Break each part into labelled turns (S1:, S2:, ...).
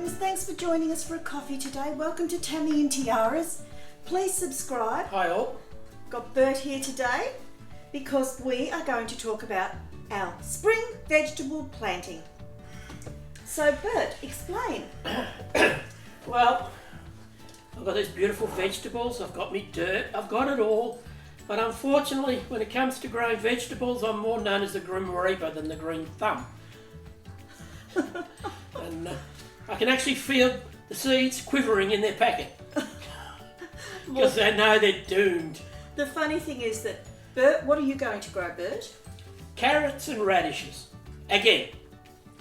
S1: friends, thanks for joining us for a coffee today. Welcome to Tammy and Tiaras. Please subscribe.
S2: Hi all.
S1: Got Bert here today because we are going to talk about our spring vegetable planting. So Bert, explain.
S2: Well, I've got these beautiful vegetables, I've got me dirt, I've got it all. But unfortunately, when it comes to growing vegetables, I'm more known as the Grim Reaper than the Green Thumb. And I can actually feel the seeds quivering in their packet. Because they know they're doomed.
S1: The funny thing is that, Bert, what are you going to grow, Bert?
S2: Carrots and radishes. Again.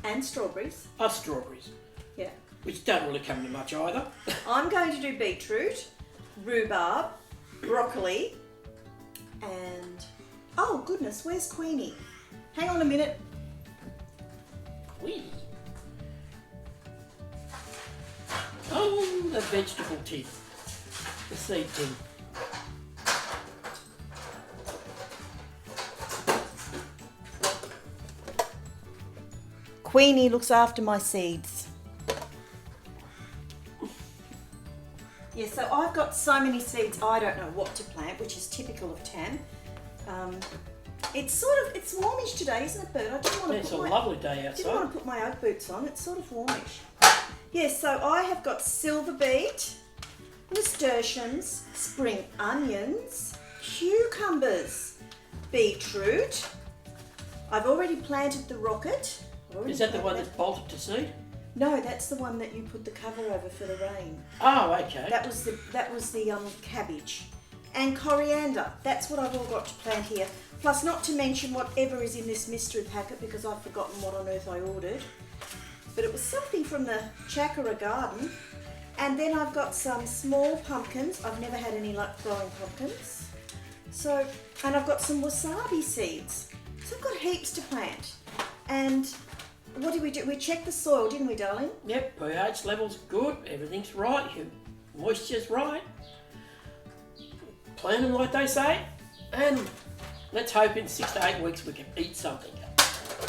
S1: And strawberries.
S2: Strawberries.
S1: Yeah.
S2: Which don't really come to much either.
S1: I'm going to do beetroot, rhubarb, broccoli, and... oh goodness, where's Queenie? Hang on a minute.
S2: Queenie? Oh, the vegetable tin. The seed tin.
S1: Queenie looks after my seeds. Yeah, so I've got so many seeds I don't know what to plant, which is typical of Tam. It's warmish today, isn't it, Bert?
S2: It's a lovely day outside.
S1: I didn't want to put my Ugg boots on. It's sort of warmish. Yes, so I have got silver beet, nasturtiums, spring onions, cucumbers, beetroot. I've already planted the rocket.
S2: Is that the one that's bolted to seed?
S1: No, that's the one that you put the cover over for the rain.
S2: Oh, okay.
S1: That was the cabbage. And coriander. That's what I've all got to plant here. Plus, not to mention whatever is in this mystery packet because I've forgotten what on earth I ordered. But it was something from the Chakra garden. And then I've got some small pumpkins. I've never had any luck growing pumpkins. And I've got some wasabi seeds. So I've got heaps to plant. And what did we do? We checked the soil, didn't we, darling?
S2: Yep, pH level's good, everything's right, moisture's right. Plant them like they say, and let's hope in 6 to 8 weeks we can eat something.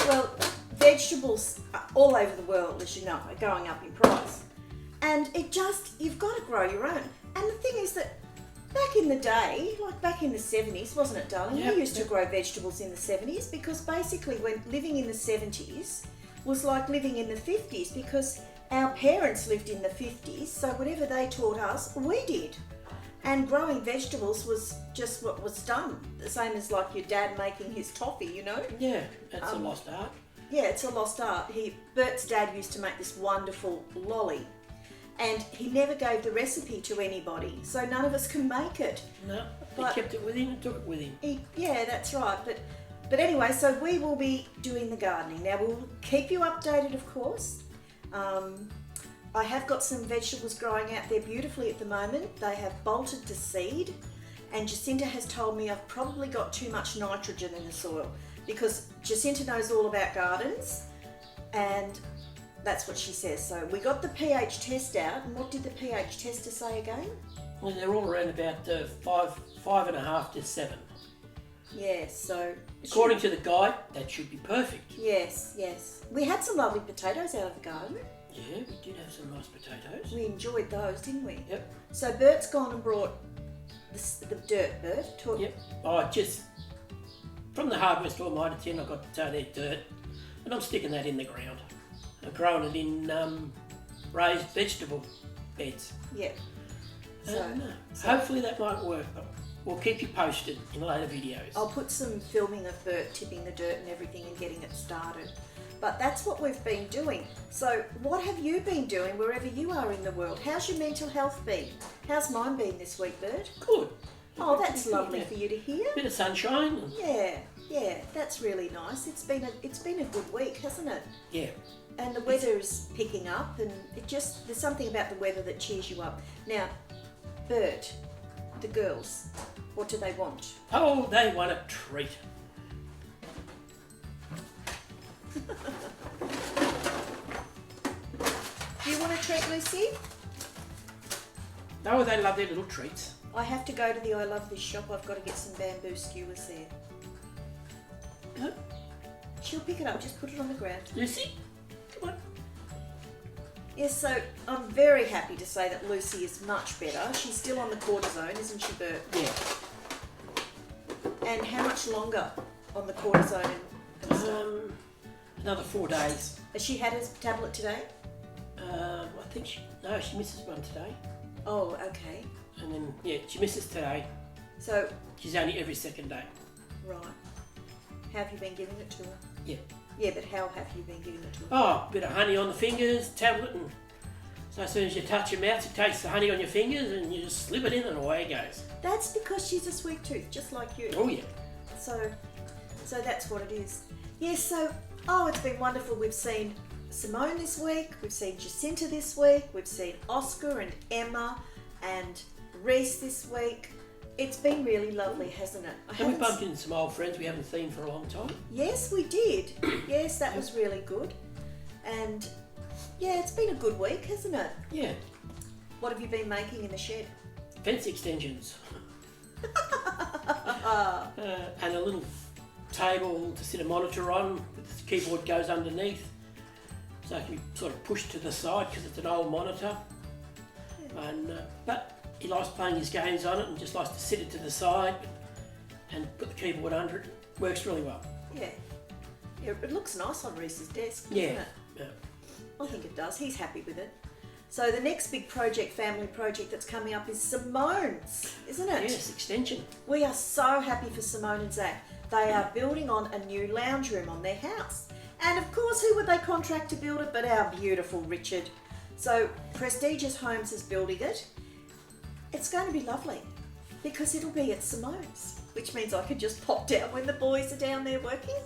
S1: Well, vegetables all over the world, as you know, are going up in price. And you've got to grow your own. And the thing is that back in the day, like back in the 70s, wasn't it, darling?
S2: Yep.
S1: We used to grow vegetables in the 70s because basically when living in the 70s was like living in the 50s because our parents lived in the 50s, so whatever they taught us, we did. And growing vegetables was just what was done. The same as like your dad making his toffee, you know?
S2: Yeah, that's a lost art.
S1: Yeah, it's a lost art. Bert's dad used to make this wonderful lolly. And he never gave the recipe to anybody, so none of us can make it.
S2: No, he kept it with him and took it with him.
S1: Yeah, that's right. But anyway, so we will be doing the gardening. Now, we'll keep you updated, of course. I have got some vegetables growing out there beautifully at the moment. They have bolted to seed, and Jacinta has told me I've probably got too much nitrogen in the soil because Jacinta knows all about gardens, and that's what she says. So we got the pH test out, and what did the pH tester say again?
S2: Well, they're all around about 5.5 to 7.
S1: Yes, so...
S2: according to the guide, that should be perfect.
S1: Yes. We had some lovely potatoes out of the garden.
S2: Yeah, we did have some nice potatoes.
S1: We enjoyed those, didn't we?
S2: Yep.
S1: So Bert's gone and brought the dirt, Bert.
S2: Yep. Oh, just from the hardware store, mine tin, I got their dirt, and I'm sticking that in the ground. I'm growing it in raised vegetable beds.
S1: Yep. So
S2: hopefully that might work, but we'll keep you posted in later videos.
S1: I'll put some filming of Bert tipping the dirt and everything and getting it started. But that's what we've been doing. So what have you been doing wherever you are in the world? How's your mental health been? How's mine been this week, Bert?
S2: Good.
S1: Oh, that's lovely for you to hear.
S2: Bit of sunshine.
S1: Yeah, that's really nice. It's been a good week, hasn't it?
S2: Yeah.
S1: And the weather is picking up, and there's something about the weather that cheers you up. Now, Bert, the girls, what do they want?
S2: Oh, they want a treat.
S1: Do you want a treat, Lucy?
S2: Oh, they love their little treats.
S1: I have to go to the I Love This shop. I've got to get some bamboo skewers there.
S2: Huh?
S1: She'll pick it up. Just put it on the ground.
S2: Lucy, come on.
S1: Yes, so I'm very happy to say that Lucy is much better. She's still on the cortisone, isn't she, Bert?
S2: Yeah.
S1: And how much longer on the cortisone and stuff?
S2: Another 4 days.
S1: Has she had her tablet today?
S2: I think she misses one today.
S1: Oh, okay.
S2: And then, yeah, she misses today.
S1: So,
S2: She's only every second day.
S1: right. How have you been giving it to her?
S2: Yeah.
S1: Yeah, but how have you been giving it to her?
S2: Oh, a bit of honey on the fingers, tablet, and so as soon as you touch your mouth, it takes the honey on your fingers and you just slip it in and away it goes.
S1: That's because she's a sweet tooth, just like you.
S2: Oh, yeah.
S1: So that's what it is. Yes, so, it's been wonderful. We've seen Simone this week, we've seen Jacinta this week, we've seen Oscar and Emma and Reese this week. It's been really lovely, hasn't it?
S2: And we bumped into some old friends we haven't seen for a long time.
S1: Yes, we did. Yes, that was really good. And yeah, it's been a good week, hasn't it?
S2: Yeah.
S1: What have you been making in the shed?
S2: Fence extensions. And a little table to sit a monitor on with the keyboard goes underneath. So it can be sort of pushed to the side because it's an old monitor.
S1: Yeah.
S2: And but he likes playing his games on it and just likes to sit it to the side and put the keyboard under it. Works really well.
S1: Yeah. Yeah, it looks nice on Reese's desk, doesn't
S2: Yeah.
S1: it?
S2: Yeah.
S1: I think it does. He's happy with it. So the next big project, family project that's coming up is Simone's, isn't it?
S2: Yes, extension.
S1: We are so happy for Simone and Zach. They are building on a new lounge room on their house. And of course, who would they contract to build it but our beautiful Richard? So Prestigious Homes is building it. It's going to be lovely because it'll be at Simone's, which means I could just pop down when the boys are down there working.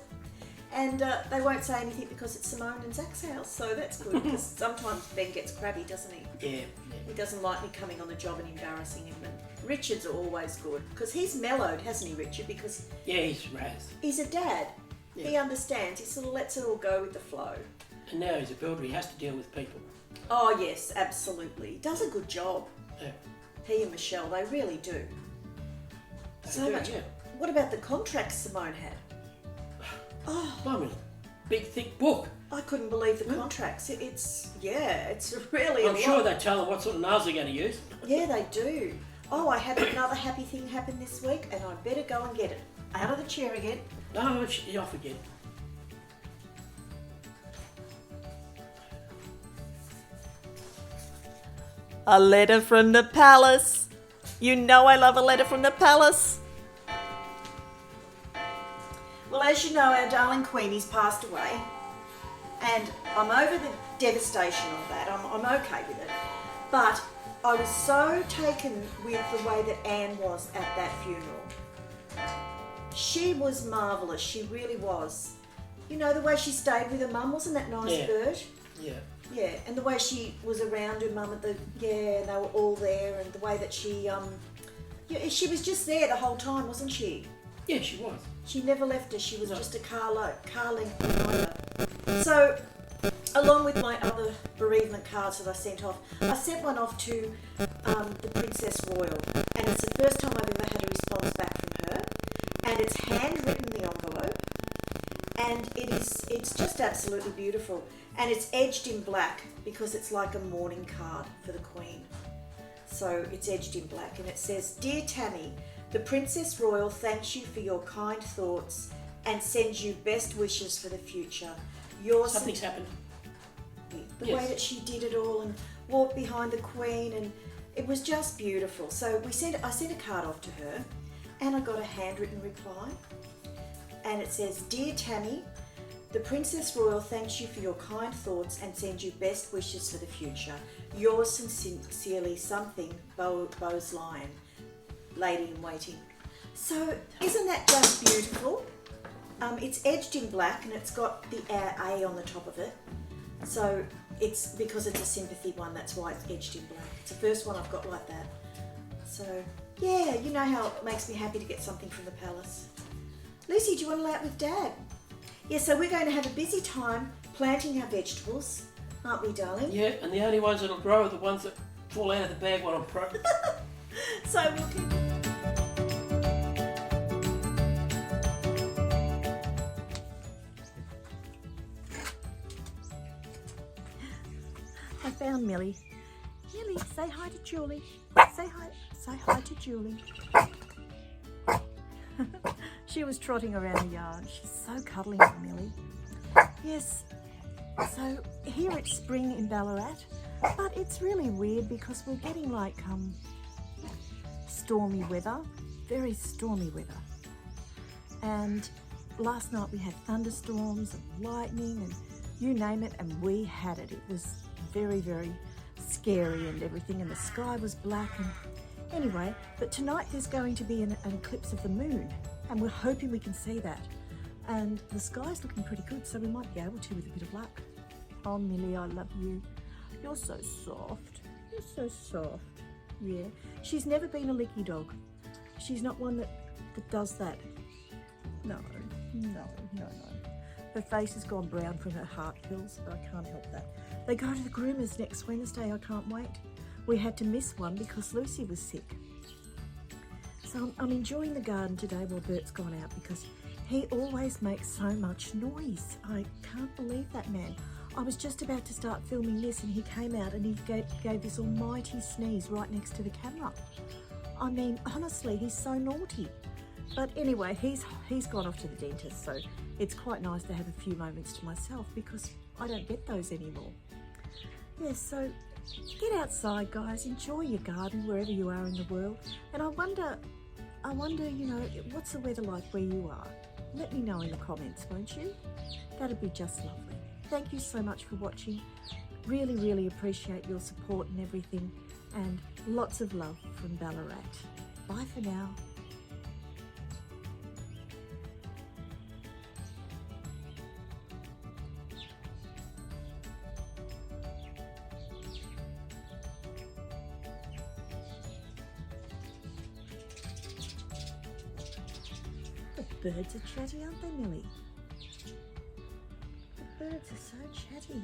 S1: And they won't say anything because it's Simone and Zach's house, so that's good because sometimes Ben gets crabby, doesn't he?
S2: Yeah.
S1: He doesn't like me coming on the job and embarrassing him. And Richard's always good because he's mellowed, hasn't he, Richard? Because
S2: Yeah, he's Raz.
S1: he's a dad.
S2: Yeah.
S1: He understands. He sort of lets it all go with the flow.
S2: And now he's a builder, he has to deal with people.
S1: Oh yes, absolutely. He does a good job.
S2: Yeah.
S1: He and Michelle, they really do.
S2: They
S1: So
S2: do,
S1: much.
S2: yeah.
S1: What about the contracts Simone had? Oh,
S2: I mean, big thick book.
S1: I couldn't believe the contracts. It's really.
S2: I'm
S1: a
S2: sure
S1: lot.
S2: they tell them what sort of nails they're going to use.
S1: Yeah, they do. Oh, I had another happy thing happen this week, and I better go and get it. Out of the chair again.
S2: No, she's off again.
S1: A letter from the palace. You know I love a letter from the palace. Well, as you know, our darling Queenie's passed away, and I'm over the devastation of that. I'm okay with it. But I was so taken with the way that Anne was at that funeral. She was marvellous, she really was. You know, the way she stayed with her mum, wasn't that nice,
S2: Yeah.
S1: Bert?
S2: Yeah.
S1: Yeah, and the way she was around her mum and they were all there, and the way that she was just there the whole time, wasn't she?
S2: Yeah, she was.
S1: She never left her. She was
S2: No.
S1: just a car length behind her. So, along with my other bereavement cards that I sent off, I sent one off to the Princess Royal, and it's the first time I've ever had a response back from her, and it's handwritten the envelope, and it's just absolutely beautiful, and it's edged in black because it's like a mourning card for the Queen. So it's edged in black, and it says, "Dear Tammy, the Princess Royal thanks you for your kind thoughts and sends you best wishes for the future. Yours."
S2: Something's happened.
S1: The
S2: Yes.
S1: way that she did it all and walked behind the Queen, and it was just beautiful. So I sent a card off to her, and I got a handwritten reply, and it says, "Dear Tammy, the Princess Royal thanks you for your kind thoughts and sends you best wishes for the future. Yours sincerely, something, Bose Lion, Lady in Waiting." So isn't that just beautiful? It's edged in black and it's got the A on the top of it. So it's because it's a sympathy one, that's why it's edged in black. It's the first one I've got like that. So yeah, you know how it makes me happy to get something from the palace. Lucy, do you want to lay out with Dad? Yeah, so we're going to have a busy time planting our vegetables, aren't we, darling?
S2: Yeah, and the only ones that'll grow are the ones that fall out of the bag when I'm pro.
S1: So we'll keep... I found Millie. Millie, say hi to Julie. Say hi to Julie. She was trotting around the yard. She's so cuddly, Millie. Yes, so here it's spring in Ballarat, but it's really weird because we're getting like stormy weather, very stormy weather. And last night we had thunderstorms and lightning and you name it, and we had it. It was very, very scary and everything, and the sky was black. And anyway, but tonight there's going to be an eclipse of the moon, and we're hoping we can see that. And the sky's looking pretty good, so we might be able to with a bit of luck. Oh, Millie, I love you. You're so soft. You're so soft. Yeah. She's never been a licky dog. She's not one that does that. No. Her face has gone brown from her heart pills, but I can't help that. They go to the groomers next Wednesday. I can't wait. We had to miss one because Lucy was sick. So I'm enjoying the garden today while Bert's gone out because he always makes so much noise. I can't believe that man. I was just about to start filming this and he came out and he gave this almighty sneeze right next to the camera. I mean, honestly, he's so naughty. But anyway, he's gone off to the dentist, so it's quite nice to have a few moments to myself because I don't get those anymore. Yeah, so get outside, guys. Enjoy your garden wherever you are in the world. And I wonder, you know, what's the weather like where you are? Let me know in the comments, won't you? That'd be just lovely. Thank you so much for watching. Really, really appreciate your support and everything. And lots of love from Ballarat. Bye for now. The birds are chatty, aren't they, Millie? The birds are so chatty.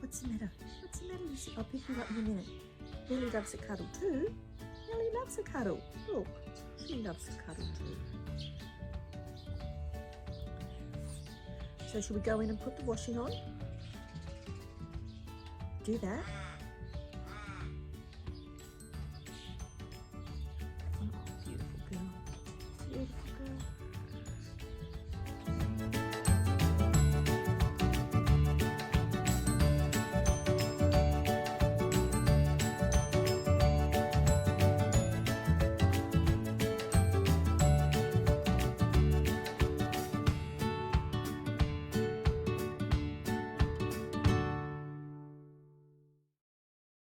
S1: What's the matter? What's the matter, Lucy? I'll pick you up in a minute. Millie loves a cuddle too. Millie loves a cuddle. Look, she loves a cuddle too. So should we go in and put the washing on? Do that.